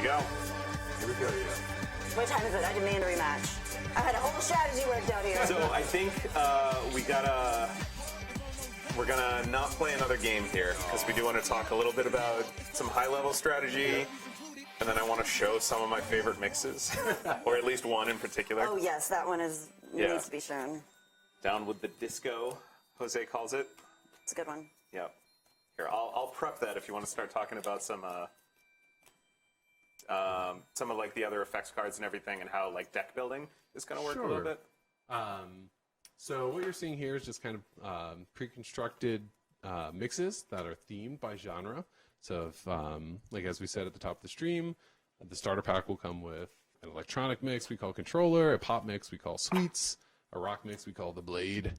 go. Here we go, yeah. What time is it? I demand a rematch. I had a whole strategy worked out here. So I think we're gonna not play another game here because we do want to talk a little bit about some high-level strategy, and then I want to show some of my favorite mixes, or at least one in particular. Oh yes, that one needs to be shown. Down with the disco, Jose calls it. It's a good one. Yeah. Here, I'll prep that if you want to start talking about some of like the other effects cards and everything, and how like deck building is going to work a little bit. So what you're seeing here is just kind of pre-constructed mixes that are themed by genre. So if, like as we said at the top of the stream, the starter pack will come with an electronic mix we call Controller, a pop mix we call Sweets, a rock mix we call The Blade,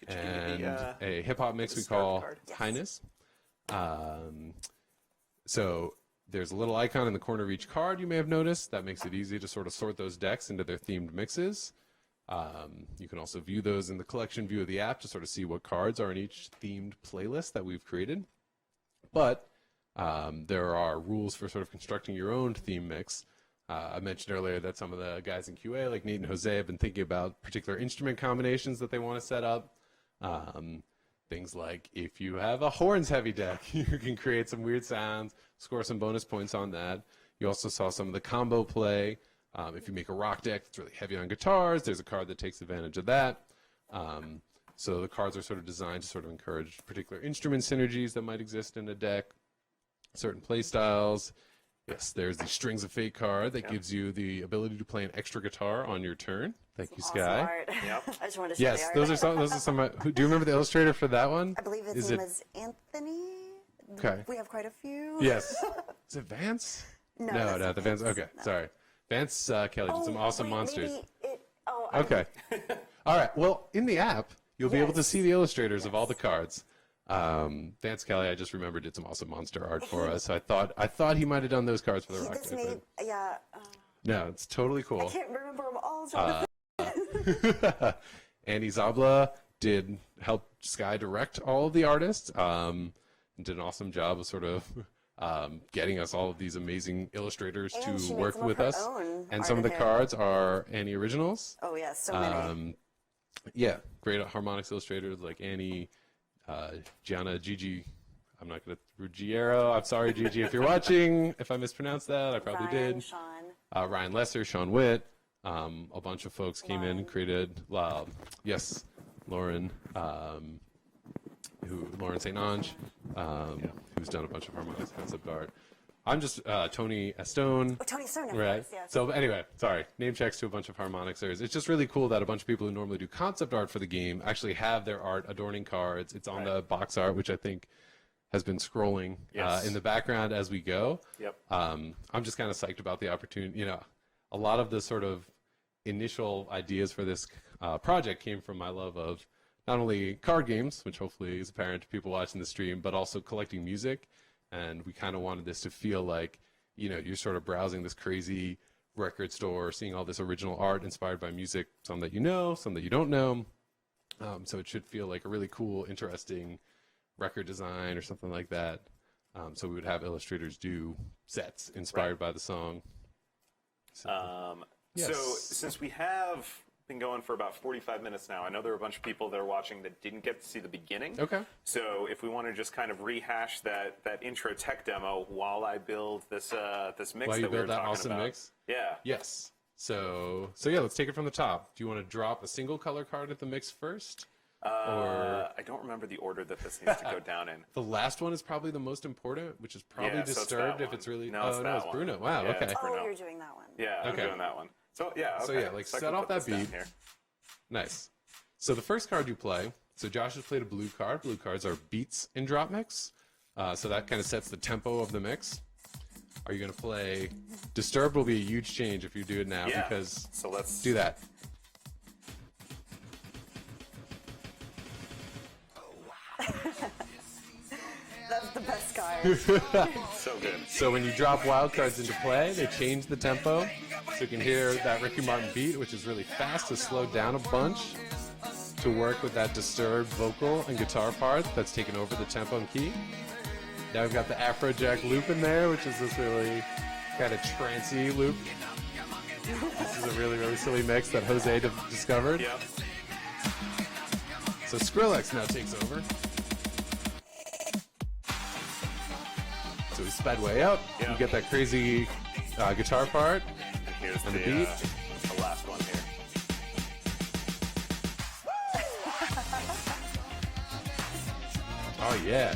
and a hip-hop mix we call Highness. So there's a little icon in the corner of each card you may have noticed. That makes it easy to sort of sort those decks into their themed mixes. You can also view those in the collection view of the app to sort of see what cards are in each themed playlist that we've created. But there are rules for sort of constructing your own theme mix. I mentioned earlier that some of the guys in QA, like Nate and Jose, have been thinking about particular instrument combinations that they want to set up. Things like if you have a horns-heavy deck, you can create some weird sounds, score some bonus points on that. You also saw some of the combo play. If you make a rock deck that's really heavy on guitars, there's a card that takes advantage of that. So the cards are sort of designed to sort of encourage particular instrument synergies that might exist in a deck, certain play styles. Yes, there's the Strings of Fate card that gives you the ability to play an extra guitar on your turn. Thank you, Sky. Art. Yep. I just wanted to show yes, those are some. Do you remember the illustrator for that one? I believe his name is Anthony. Okay. We have quite a few. Yes. Is it Vance? No, the Vance. Okay, no. Sorry. Vance Kelly did some awesome monsters. Okay. All right. Well, in the app, you'll be able to see the illustrators of all the cards. Vance Kelly, I just remembered, did some awesome monster art for us. So I thought he might have done those cards for the rock deck. No, it's totally cool. I can't remember them all. Andy Zabla did help Sky direct all of the artists. And did an awesome job of sort of getting us all of these amazing illustrators to work with us. And some of the cards are Annie originals. Oh yes, so many. Yeah, great harmonics illustrators like Annie, Gianna, Gigi. I'm not going to Ruggiero. I'm sorry, Gigi, if you're watching. If I mispronounced that, I probably did. Sean. Ryan Lesser, Sean Witt. A bunch of folks came in and created. Yes, Lauren. Lauren St. Ange, who's done a bunch of harmonics concept art. I'm just Tony Estone. Oh, Tony Estone, right? Yes. So anyway, sorry, name checks to a bunch of harmonicsers. It's just really cool that a bunch of people who normally do concept art for the game actually have their art adorning cards. It's on the box art, which I think has been scrolling in the background as we go. Yep. I'm just kind of psyched about the opportunity. You know, a lot of the sort of initial ideas for this project came from my love of not only card games, which hopefully is apparent to people watching the stream, but also collecting music. And we kind of wanted this to feel like, you know, you're sort of browsing this crazy record store, seeing all this original art inspired by music, some that you know, some that you don't know. So it should feel like a really cool, interesting record design or something like that. So we would have illustrators do sets inspired by the song. So since we have been going for about 45 minutes now, I know there are a bunch of people that are watching that didn't get to see the beginning. Okay. So if we want to just kind of rehash that intro tech demo while I build this this mix while you that we were build that talking awesome about. mix? Yeah. Yes. So yeah, let's take it from the top. Do you want to drop a single color card at the mix first? Or I don't remember the order that this needs to go down in. The last one is probably the most important, which is probably Disturbed if it's really... No, it's Bruno. Wow, yeah, okay. Oh, you're doing that one. Yeah, I'm doing that one. So yeah, okay. So yeah, like set off that beat. Nice. So the first card you play, so Josh has played a blue card. Blue cards are beats in DropMix. So that kind of sets the tempo of the mix. Are you going to play... Disturbed will be a huge change if you do it now, because... So let's do that. That's the best card. So good. So when you drop wild cards into play, they change the tempo. So you can hear that Ricky Martin beat, which is really fast, to slow down a bunch to work with that disturbed vocal and guitar part that's taken over the tempo and key. Now we've got the Afrojack loop in there, which is this really Got a trancy loop. This is a really, really silly mix that Jose discovered. Yep. So Skrillex now takes over. So we sped way up. Yeah. You get that crazy guitar part. Here's And the, the beat. the last one here. Oh yeah.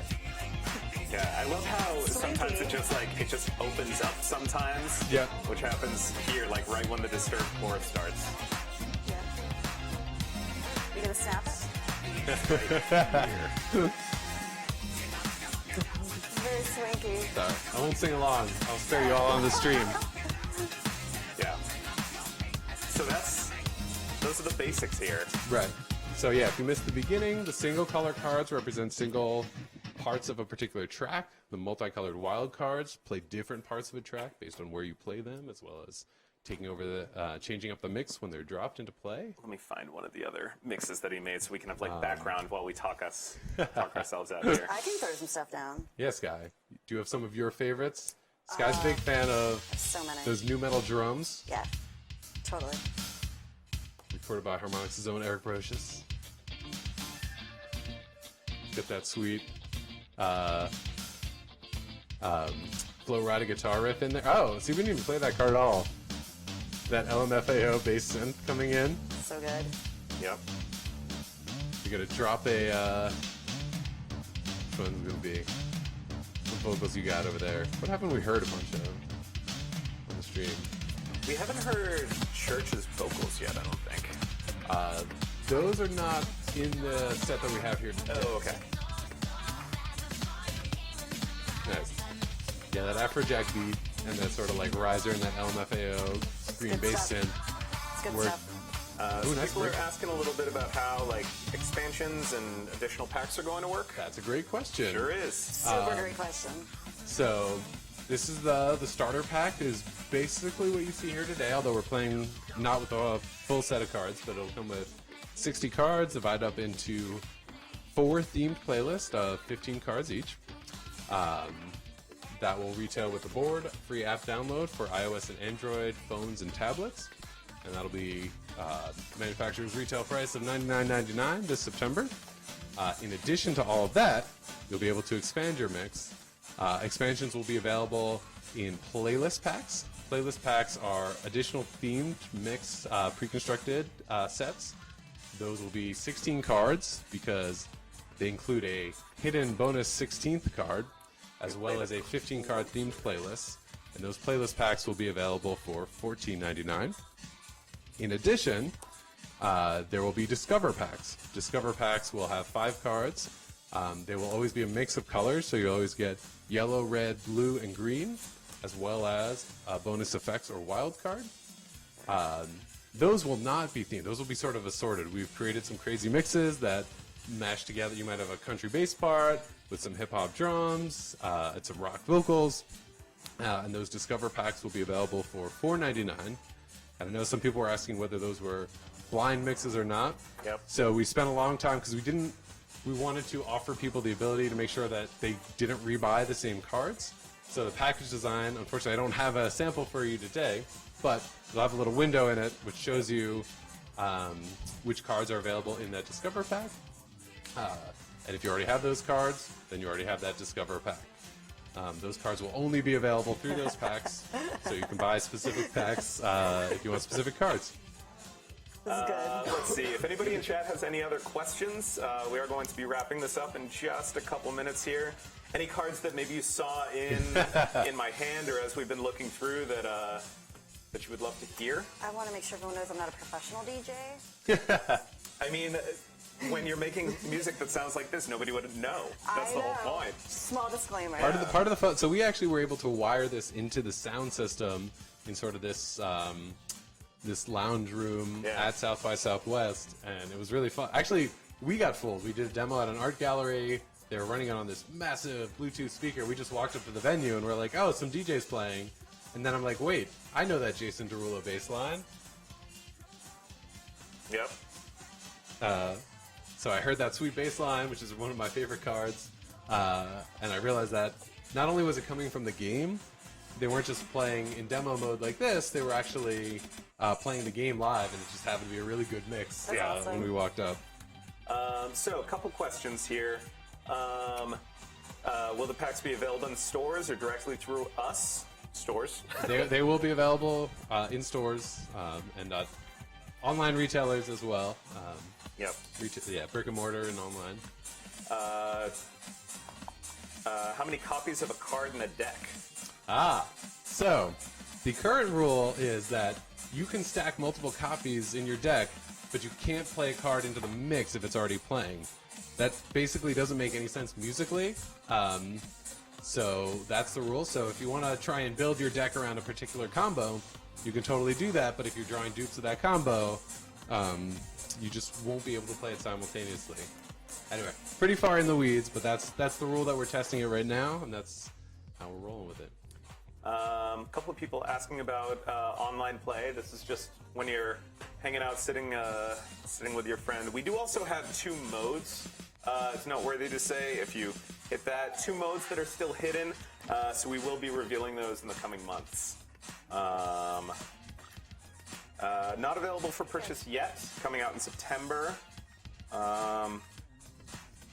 Yeah, I love how sometimes it just opens up sometimes. Yeah. Which happens here, like right when the disturbed chorus starts. Yeah. You gonna snap it? Very swanky. Sorry, I won't sing along. I'll spare you all on the stream. Yeah. So those are the basics here. Right. So yeah, if you missed the beginning, the single color cards represent single parts of a particular track. The multicolored wild cards play different parts of a track based on where you play them, as well as taking over the changing up the mix when they're dropped into play. Let me find one of the other mixes that he made so we can have like background while we talk ourselves out here. I can throw some stuff down. Yeah, Sky. Do you have some of your favorites? Sky's a big fan of So many. those new metal drums, Yeah. Totally. recorded by Harmonix's own Eric Brocious. Get that sweet flow ride guitar riff in there. Oh, see, we didn't even play that card at all. That LMFAO bass synth coming in. So good. Yep. You're gonna drop a. Which one's it gonna be? What vocals you got over there? What happened? We heard a bunch of on the stream. We haven't heard Church's vocals yet, I don't think. Those are not in the set that we have here today. Oh, okay. Nice. Yeah, that Afrojack beat and that sort of like riser and that LMFAO green Good bass stuff. synth. It's good Work. stuff. Ooh, nice People are work. asking a little bit about how like expansions and additional packs are going to work. That's a great question. Sure is. Super great question. So this is the starter pack is basically what you see here today, although we're playing not with a full set of cards, but it'll come with 60 cards divided up into 4 themed playlists of 15 cards each. That will retail with the board, free app download for iOS and Android phones and tablets. And that'll be manufacturer's retail price of $99.99 this September. In addition to all of that, you'll be able to expand your mix. Expansions will be available in playlist packs. Playlist packs are additional themed mix pre-constructed sets. Those will be 16 cards because they include a hidden bonus 16th card, as well as a 15-card themed playlist. And those playlist packs will be available for $14.99. In addition, there will be Discover packs. Discover packs will have 5 cards. They will always be a mix of colors, so you'll always get yellow, red, blue, and green, as well as bonus effects or wild card. Those will not be themed. Those will be sort of assorted. We've created some crazy mixes that mash together. You might have a country bass part with some hip-hop drums and some rock vocals. And those Discover packs will be available for $4.99. And I know some people were asking whether those were blind mixes or not. Yep. So we spent a long time because we wanted to offer people the ability to make sure that they didn't rebuy the same cards. So the package design, unfortunately, I don't have a sample for you today, but you'll have a little window in it which shows you which cards are available in that Discover pack. And if you already have those cards, then you already have that Discover pack. Those cards will only be available through those packs, so you can buy specific packs if you want specific cards. This is good. Let's see. If anybody in chat has any other questions, we are going to be wrapping this up in just a couple minutes here. Any cards that maybe you saw in my hand or as we've been looking through that you would love to hear? I want to make sure everyone knows I'm not a professional DJ. I mean, when you're making music that sounds like this, nobody would know. That's the whole point. Small disclaimer. Part of the fun. So we actually were able to wire this into the sound system in sort of this this lounge room at South by Southwest, and it was really fun. Actually, we got fooled. We did a demo at an art gallery. They were running it on this massive Bluetooth speaker. We just walked up to the venue and we're like, "Oh, some DJ's playing," and then I'm like, "Wait, I know that Jason Derulo bass line." Yep. So I heard that sweet bass line, which is one of my favorite cards, and I realized that not only was it coming from the game, they weren't just playing in demo mode like this. They were actually playing the game live, and it just happened to be a really good mix. That's awesome. When we walked up. So a couple questions here. Will the packs be available in stores or directly through us? Stores. They will be available in stores and online retailers as well. Yep. Brick and mortar and online. How many copies of a card in a deck? So the current rule is that you can stack multiple copies in your deck, but you can't play a card into the mix if it's already playing. That basically doesn't make any sense musically. So that's the rule. So if you want to try and build your deck around a particular combo, you can totally do that. But if you're drawing dupes of that combo, you just won't be able to play it simultaneously. Anyway, pretty far in the weeds, but that's the rule that we're testing it right now, and that's how we're rolling with it. A couple of people asking about online play. This is just when you're hanging out, sitting with your friend. We do also have 2 modes. It's noteworthy to say if you hit that, 2 modes that are still hidden. So we will be revealing those in the coming months. Not available for purchase yet. Coming out in September.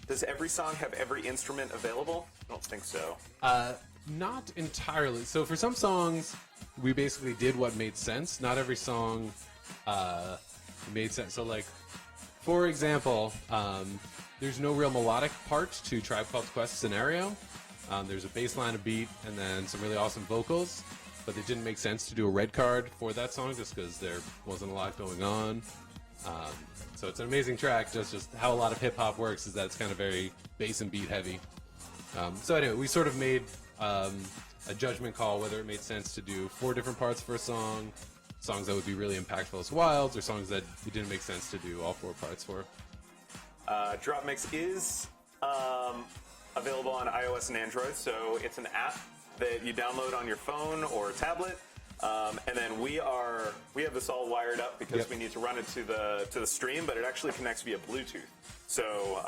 Does every song have every instrument available? I don't think so. Not entirely. So for some songs, we basically did what made sense. Not every song made sense. So like, for example, there's no real melodic part to Tribe Called Quest Scenario. There's a bass line, a beat, and then some really awesome vocals. But it didn't make sense to do a red card for that song just because there wasn't a lot going on. So it's an amazing track. Just how a lot of hip hop works is that it's kind of very bass and beat heavy. So anyway, we sort of made a judgment call whether it made sense to do 4 different parts for a song, songs that would be really impactful as wilds, or songs that it didn't make sense to do all 4 parts for. DropMix is available on iOS and Android, so it's an app that you download on your phone or tablet. And then we have this all wired up because we need to run it to the stream, but it actually connects via Bluetooth. So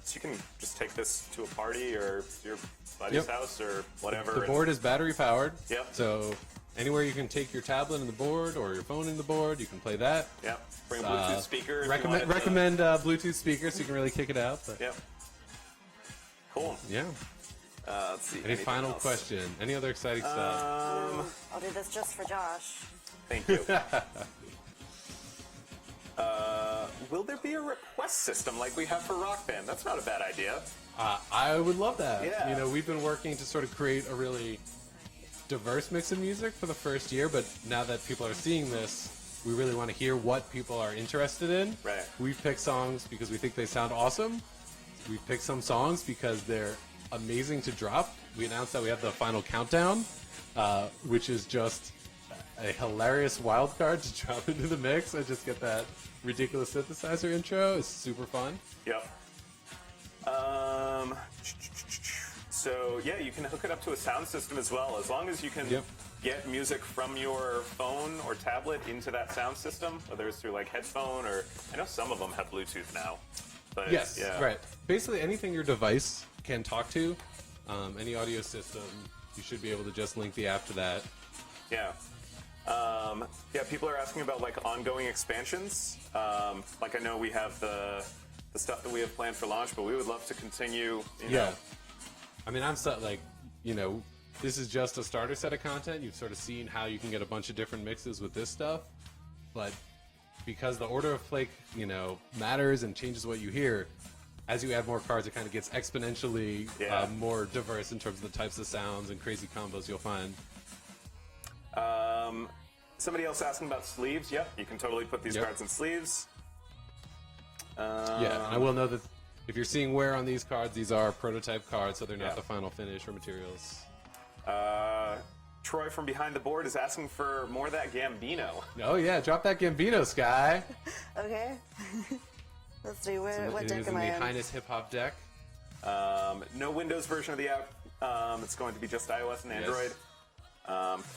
so you can just take this to a party or to your buddy's house or whatever. The board is battery powered. Yep. So anywhere you can take your tablet and the board or your phone in the board, you can play that. Yep. Bring a Bluetooth speaker. Recommend Bluetooth speakers so you can really kick it out. But. Yep. Cool. Yeah. Let's see. Any final else? question? Any other exciting stuff? I'll do this just for Josh. Thank you. Will there be a request system like we have for Rock Band? That's not a bad idea. I would love that. Yeah. You know, we've been working to sort of create a really diverse mix of music for the first year, but now that people are seeing this, we really want to hear what people are interested in. Right. We've picked songs because we think they sound awesome. We've picked some songs because they're amazing to drop. We announced that we have the final countdown, which is just a hilarious wild card to drop into the mix and just get that ridiculous synthesizer intro. It's super fun. Yep. So yeah, you can hook it up to a sound system as well, as long as you can get music from your phone or tablet into that sound system, whether it's through like headphone or I know some of them have Bluetooth now. But Yes, yeah. right. Basically, anything your device can talk to, any audio system, you should be able to just link the app to that. Yeah. People are asking about like ongoing expansions. Like I know we have the stuff that we have planned for launch, but we would love to continue. You know. I mean, I'm so, like, you know, this is just a starter set of content. You've sort of seen how you can get a bunch of different mixes with this stuff, but because the order of play, you know, matters and changes what you hear, as you add more cards, it kind of gets exponentially more diverse in terms of the types of sounds and crazy combos you'll find. Somebody else asking about sleeves. Yep, you can totally put these cards in sleeves. And I will know that if you're seeing wear on these cards, these are prototype cards, so they're not the final finish or materials. Troy from behind the board is asking for more of that Gambino. Oh yeah, drop that Gambino, Sky. Okay. Let's see, what It deck is am in I the in? Highness Hip Hop deck. No Windows version of the app. It's going to be just iOS and Android.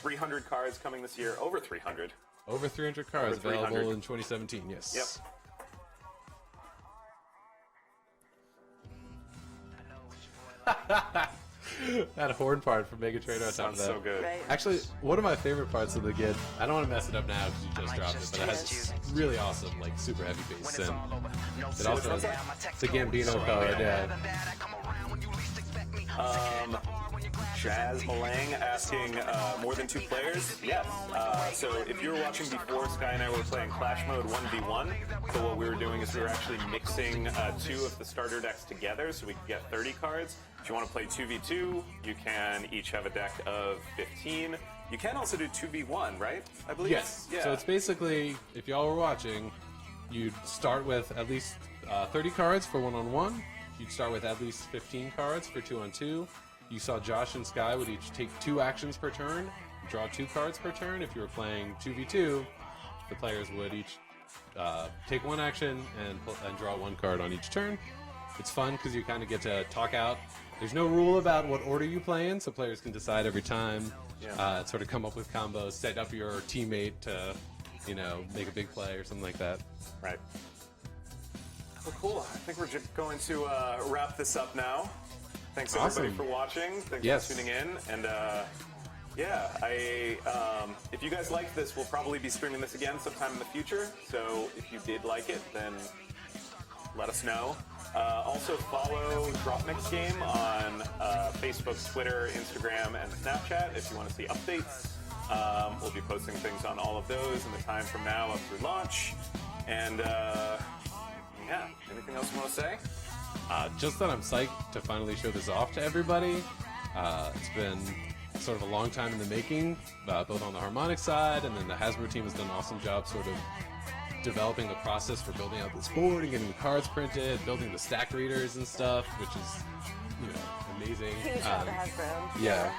300 cards coming this year. Over 300. Over 300 cards Over 300. available in 2017, yes. Yep. That horn part from Mega Trainer on top of Sounds that. so good. Right. Actually, one of my favorite parts of the Git, I don't want to mess it up now because you just dropped it, but it has this really awesome, like, super heavy bass. And it also has the Gambino card, yeah. Jazz Malang asking more than 2 players. Yes. So if you were watching before, Sky and I were playing Clash Mode 1v1. So what we were doing is we were actually mixing 2 of the starter decks together so we could get 30 cards. If you want to play 2v2, you can each have a deck of 15. You can also do 2v1, right? I believe. Yes. Yeah. So it's basically, if y'all were watching, you'd start with at least 30 cards for 1-on-1. You'd start with at least 15 cards for 2-on-2. You saw Josh and Sky would each take 2 actions per turn, draw 2 cards per turn. If you were playing 2v2, the players would each take 1 action and draw 1 card on each turn. It's fun because you kind of get to talk out. There's no rule about what order you play in, so players can decide every time. Sort of come up with combos, set up your teammate to, make a big play or something like that. Right. Well, cool. I think we're just going to wrap this up now. Thanks everybody for watching. Thanks for tuning in. And if you guys liked this, we'll probably be streaming this again sometime in the future. So if you did like it, then let us know. Also follow DropMix Game on Facebook, Twitter, Instagram, and Snapchat if you want to see updates. We'll be posting things on all of those in the time from now up through launch. And anything else you want to say? Just that I'm psyched to finally show this off to everybody. It's been sort of a long time in the making, both on the harmonic side, and then the Hasbro team has done an awesome job sort of developing the process for building out this board and getting the cards printed, building the stack readers and stuff, which is, amazing. Huge shout out to Hasbro. Yeah.